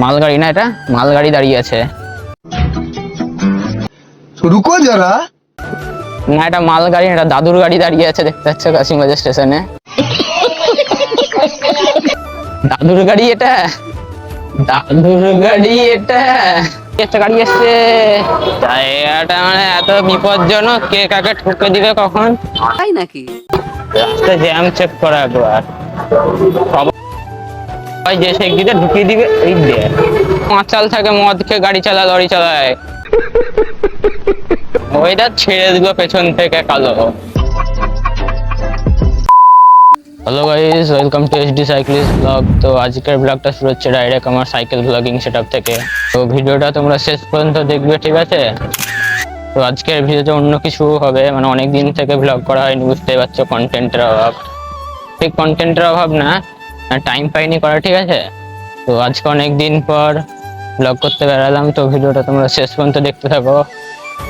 মালগাড়ি না, এটা মালগাড়ি দাঁড়িয়ে আছে। রুকো যারা। না এটা মালগাড়ি, এটা দাদুর গাড়ি দাঁড়িয়ে আছে দেখতে পাচ্ছ কাশিমবাজার স্টেশনে। দাদুর গাড়ি এটা, দাদুর গাড়ি এটা। একটা গাড়ি আসছে, জায়গাটা মানে এত বিপজ্জনক, কে কাকে ঠুকে দিবে কখন। তাই নাকি? রাস্তায় জ্যাম চেক করা একবার, সবাই যে সেক দিতে ঢুকিয়ে দিবে। এই দে মাচাল থাকে, মদ খেয়ে গাড়ি চালায়, লরি চালায়, ওইটা ছেড়ে দিল পেছন থেকে কালো। Hello guys, welcome to HD cyclist blog. তো আজকের ব্লগটা শুরু হচ্ছে ডাইরেক্ট আমার সাইকেল ব্লগিং সেটআপ থেকে। তো ভিডিওটা তোমরা শেষ পর্যন্ত দেখবে, ঠিক আছে? তো আজকের ভিডিওতে অন্য কিছু হবে, মানে অনেক দিন থেকে ব্লগ করা হয়নি, বুঝতেই পারছো, কন্টেন্টের অভাব। ঠিক কন্টেন্টের অভাব না, টাইম পাইনি করা, ঠিক আছে? তো আজকে অনেক দিন পর ব্লগ করতে বেরালাম। তো ভিডিওটা তোমরা শেষ পর্যন্ত দেখতে থাকো,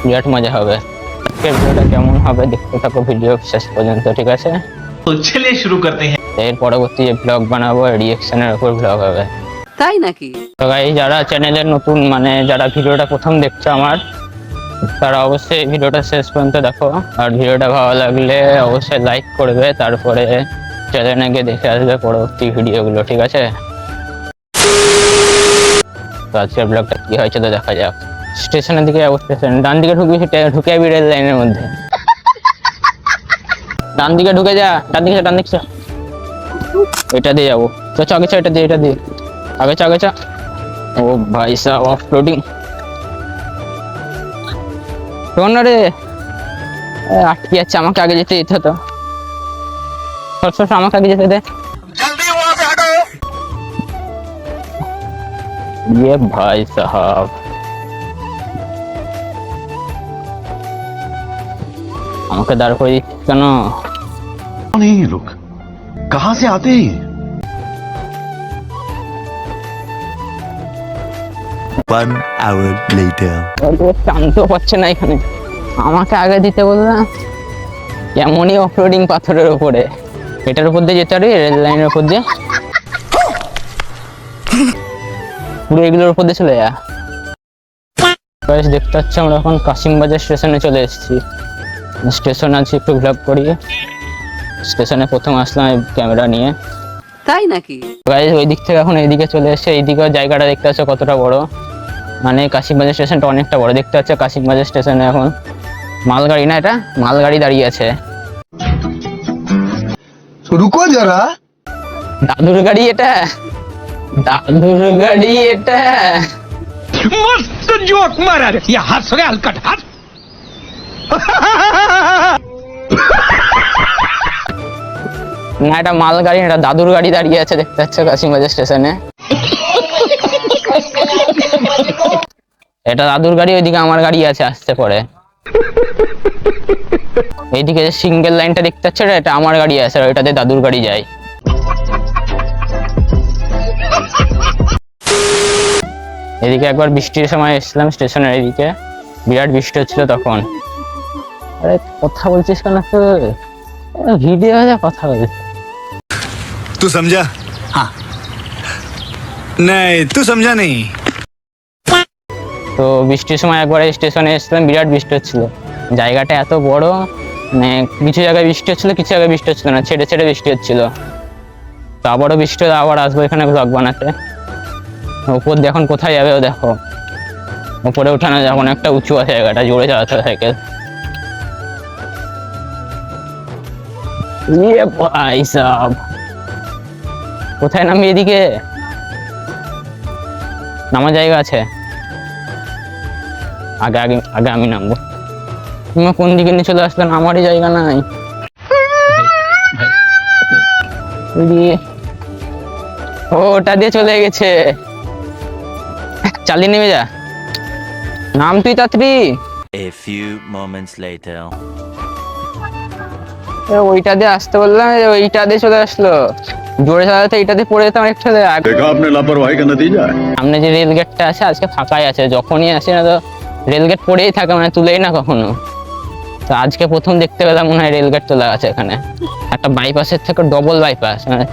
বিরাট মজা হবে। আজকের ভিডিওটা কেমন হবে দেখতে থাকো ভিডিও শেষ পর্যন্ত, ঠিক আছে? तो चलिए शुरू करते हैं। এর পরবর্তী যে ব্লগ বানাবো রিঅ্যাকশনের উপর ব্লগ হবে। তাই নাকি? তো গাইস, যারা চ্যানেলের নতুন, মানে যারা ভিডিওটা প্রথম দেখছো আমার, তারা অবশ্যই ভিডিওটা শেষ পর্যন্ত দেখো। আর ভিডিওটা ভালো লাগলে অবশ্যই লাইক করবে, তারপরে চ্যানেলে গিয়ে দেখে আসবে পরবর্তী ভিডিওগুলো, ঠিক আছে? তো আজকের ব্লগটা কি হয়েছে তো দেখা যাক। স্টেশনের দিকে যাবো, স্টেশন ডান দিকে ঢুকে যাবি রেল লাইনের মধ্যে। ডান দিকে ঢুকে যা, ডান দিকে যা। এটা দিয়ে যাবো, চ আগে চ, এটা দিয়ে আগে চ। ও ভাই সাহেব, অফ রোডিং শোন না রে, আটকে যাচ্ছে, আমাকে আগে যেতে দিতে হতো। সব আমাকে আগে যেতে দে। ये भाई साहब, আমাকে দাঁড় করে দিচ্ছিস কেন? कौन है ये लोग, कहाँ से आते हैं? One hour later. শান্ত পাচ্ছে না এখানে, আমাকে আগে দিতে বললাম। কেমনই অফরোডিং পাথরের উপরে, এটার উপর দিয়ে যেতে পারি, রেল লাইনের উপর দিয়ে, পুরো এগুলোর উপর দিয়ে চলে যা। দেখতে পাচ্ছি আমরা এখন কাশিমবাজার স্টেশনে চলে এসেছি। স্টেশনে আছি, একটু ভ্লগ করি। স্টেশনে প্রথম আসলাম ক্যামেরা নিয়ে। তাই নাকি? গাইস, ওই দিক থেকে এখন এইদিকে চলে এসেছে। এইদিকে জায়গাটা দেখতে পাচ্ছ কতটা বড়, মানে কাশিমবাজার স্টেশনটা অনেকটা বড়। দেখতে পাচ্ছ কাশিমবাজার স্টেশনে এখন মালগাড়ি না, এটা মালগাড়ি দাঁড়িয়ে আছে। रुको जरा। দাদুর গাড়ি এটা, দাদুর গাড়ি এটা। मस्त जोक मारा रे, ये हंस रे हलकट हंस। না এটা মালগাড়ি, এটা দাদুর গাড়ি দাঁড়িয়ে আছে দেখতে পাচ্ছ কাশিমবাজার স্টেশনে। এটা দাদুর গাড়ি, ওইদিকে আমার গাড়ি আছে আসতে পরে। এইদিকে যে সিঙ্গেল লাইনটা দেখতে পাচ্ছ, এটা আমার গাড়ি আছে, আর ওইটাতে দাদুর গাড়ি যায়। এদিকে একবার বৃষ্টির সময় এসেছিলাম স্টেশনের এদিকে, বিরাট বৃষ্টি হচ্ছিল তখন। আরে কথা বলছিস কেন তো, ভিডিও কথা বলছিস। तू समझा? हाँ। नहीं, तू समझा नहीं। তো বৃষ্টির সময় একবার স্টেশনে এসেছিলাম, বিরাট বৃষ্টি হচ্ছিল। জায়গাটা এত বড়, মানে কিছু জায়গায় বৃষ্টি হচ্ছিল, কিছু জায়গায় বৃষ্টি হচ্ছিল না, ছেড়ে ছেড়ে বৃষ্টি হচ্ছিল। তো আবারও বৃষ্টি হলে আবার আসবো এখানে ব্লগ বানাতে। উপর দিয়ে এখন কোথায় যাবে ও দেখো, উপরে উঠানো যাবে, অনেকটা উঁচু আছে জায়গাটা, জোরে চালাতে হবে সাইকেল। ইয়ে ভাই সাহেব, কোথায় নামি? এদিকে নামার জায়গা আছে, আগে আগে আগে আমি নামবো। তুমি কোন দিকে নিয়ে চলে আসলেন? আমারই জায়গা নাই। ওটা দিয়ে চলে গেছে, চালিয়ে নেমে যা, নাম তুই তাড়াতাড়ি। A few moments later. ওইটা দিয়ে আসতে বললাম, ওইটা দিয়ে চলে আসলো। জোরে চালাতে এইটাতে পড়ে যেতাম একটু। देखा आपने लापरवाही का नतीजा है। সামনে যে রেল গেটটা আছে আজকে ফাঁকাই আছে, যখনই আসে না তো রেল গেট পড়েই থাকে, মানে তুলেই না কখনো। তো আজকে প্রথম দেখতে পেলাম মনে হয় রেল গেট তোলা আছে এখানে। একটা বাইপাসের থেকে ডবল বাইপাস, মানে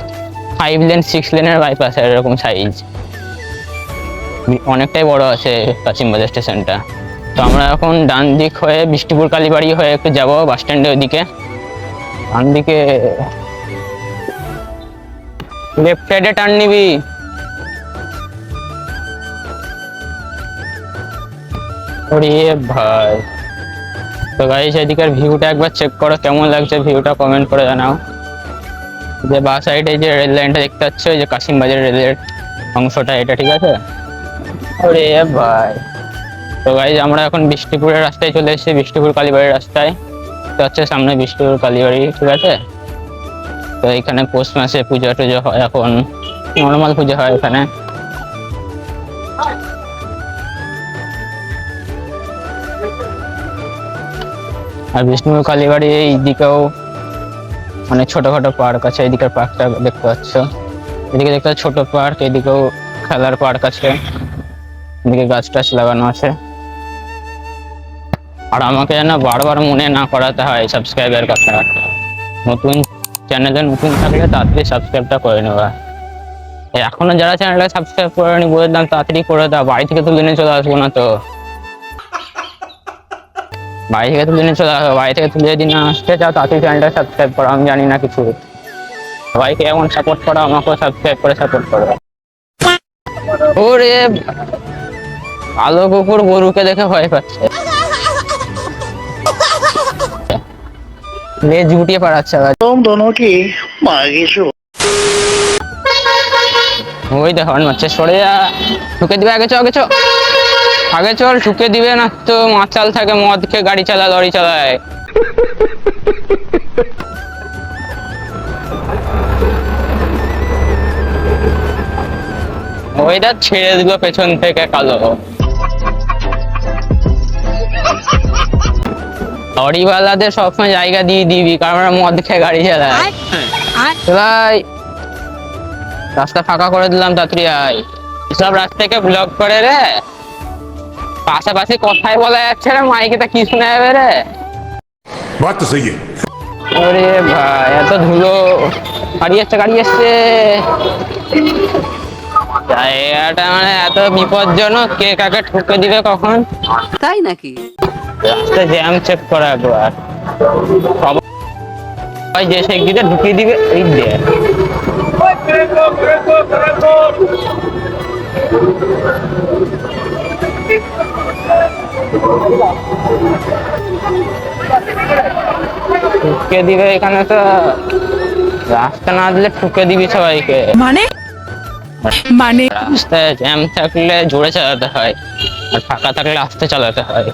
5 লেন 6 লেনের বাইপাস, এরকম সাইজ। অনেকটাই বড় আছে কাশিমবাজার স্টেশনটা। তো আমরা এখন ডান দিক হয়ে বিষ্ণুপুর কালীবাড়ি হয়ে একটু যাবো বাস স্ট্যান্ডের ওদিকে। ডান দিকে লেফট সাইডে টার্ন নিবি। ওরে ভাই, তো গাইস এদিকের ভিউটা একবার চেক করো, কেমন লাগছে ভিউটা কমেন্ট করে জানাও। যে বাঁ সাইডে যে রেল লাইনটা দেখতে পাচ্ছ, যে কাশিমবাজার রেলের অংশটা, এটা ঠিক আছে। ওরে ভাই, তো গাইস আমরা এখন বিষ্ণুপুরের রাস্তায় চলে এসেছি, বিষ্ণুপুর কালীবাড়ির রাস্তায়। তো হচ্ছে সামনে বিষ্ণুপুর কালীবাড়ি, ঠিক আছে। তো এখানে পৌষ মাসে পুজো টুজো হয়, এখন নর্মাল পুজো হয় এখানে। আর বিষ্ণুপুর কালীবাড়ি এই দিকেও অনেক ছোটখাটো পার্ক আছে। এদিকের পার্কটা দেখতে পাচ্ছ, এদিকে দেখতে পাচ্ছ ছোট পার্ক, এদিকেও খেলার পার্ক আছে, এদিকে গাছ টাছ লাগানো আছে। আর আমাকে যেন বারবার মনে না করাতে হয় সাবস্ক্রাইবের কথা। নতুন চ্যানেলে নতুন থাকলে তাড়াতাড়ি সাবস্ক্রাইবটা করে নেওয়া। এখনো যারা চ্যানেলটা সাবস্ক্রাইব করেনি বলে দিলাম তাড়াতাড়ি করে দাও, বাড়ি থেকে তুলে নিয়ে চলে আসবো না তো। বাড়ি থেকে তুলে নিয়ে চলে আসবো, বাড়ি থেকে তুলে যদি না আসতে চাও তাড়াতাড়ি চ্যানেলটা সাবস্ক্রাইব করো। আমি জানি না কিছু, সবাইকে এমন সাপোর্ট করো, আমাকেও সাবস্ক্রাইব করে সাপোর্ট করো। ওরে কালো কুকুর গরুকে দেখে ভয় পাচ্ছে, লেজ গুটিয়ে পাড়াচ্ছে। ওই দেখো মারছে, সরে যা, ঠুকে দিবে। আগে চো, আগে চো, আগে চল, ঠুকে দিবে না তো। মাতাল থাকে, মদ খেয়ে গাড়ি চালায়, লরি চালায়। ওইটা ছেড়ে দিল পেছন থেকে কালো। লরিওয়ালাদের সবসময় জায়গা দিয়ে দিবি, কারণ ওরা মদ খেয়ে গাড়ি চালায়। ভাই রাস্তা ফাঁকা করে দিলাম, তাড়াতাড়ি আয়। সব রাস্তাকে ব্লক করে রে, পাশাপাশি কথাই বলা যাচ্ছে রে, মাইকে তা কি শোনা যাবে রে। बात तो सही है। ওরে ভাই এত ধুলো, গাড়ি আসছে, গাড়ি আসছে। জায়গাটা মানে এত বিপজ্জনক, কে কাকে ঠুকে দিবে কখন। তাই নাকি? রাস্তা জ্যাম চেক করা একবার, সবাই যে সেক দিতে ঢুকিয়ে দিবে। এই দেখ ঠুকে দিবে এখানে, তো রাস্তা না দিলে ঠুকে দিবি সবাইকে। মানে মানে রাস্তায় জ্যাম থাকলে জোরে চালাতে হয়, আর ফাঁকা থাকলে আস্তে চালাতে হয়।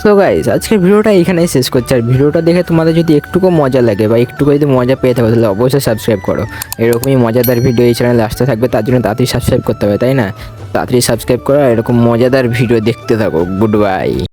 সো গাইস আজকের ভিডিওটা এখানেই শেষ করছি। আর ভিডিওটা দেখে তোমাদের যদি একটুকু মজা লাগে বা একটুকু যদি মজা পেয়ে থাকো তাহলে অবশ্যই সাবস্ক্রাইব করো। এরকমই মজাদার ভিডিও এই চ্যানেলে আসতে থাকবে, তার জন্য তাড়াতাড়ি সাবস্ক্রাইব করতে হবে, তাই না? তাড়াতাড়ি সাবস্ক্রাইব করো, এরকম মজাদার ভিডিও দেখতে থাকো। Good bye.